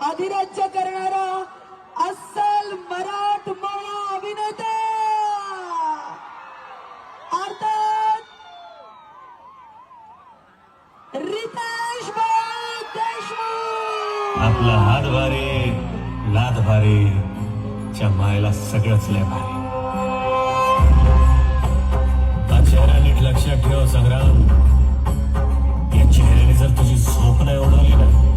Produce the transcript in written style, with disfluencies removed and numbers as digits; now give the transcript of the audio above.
अधिराज्य करणारा अस्सल मराठमोळा अभिनेता अर्थात रितेश भाऊ देशमुख. आपला हात भारी, लात भारी, च्या मायला सगळंच लय भारी. हा चेहरा नीट लक्षात ठेव संग्राम. या चेहऱ्याने जर तुझी झोप नाही उडवली ना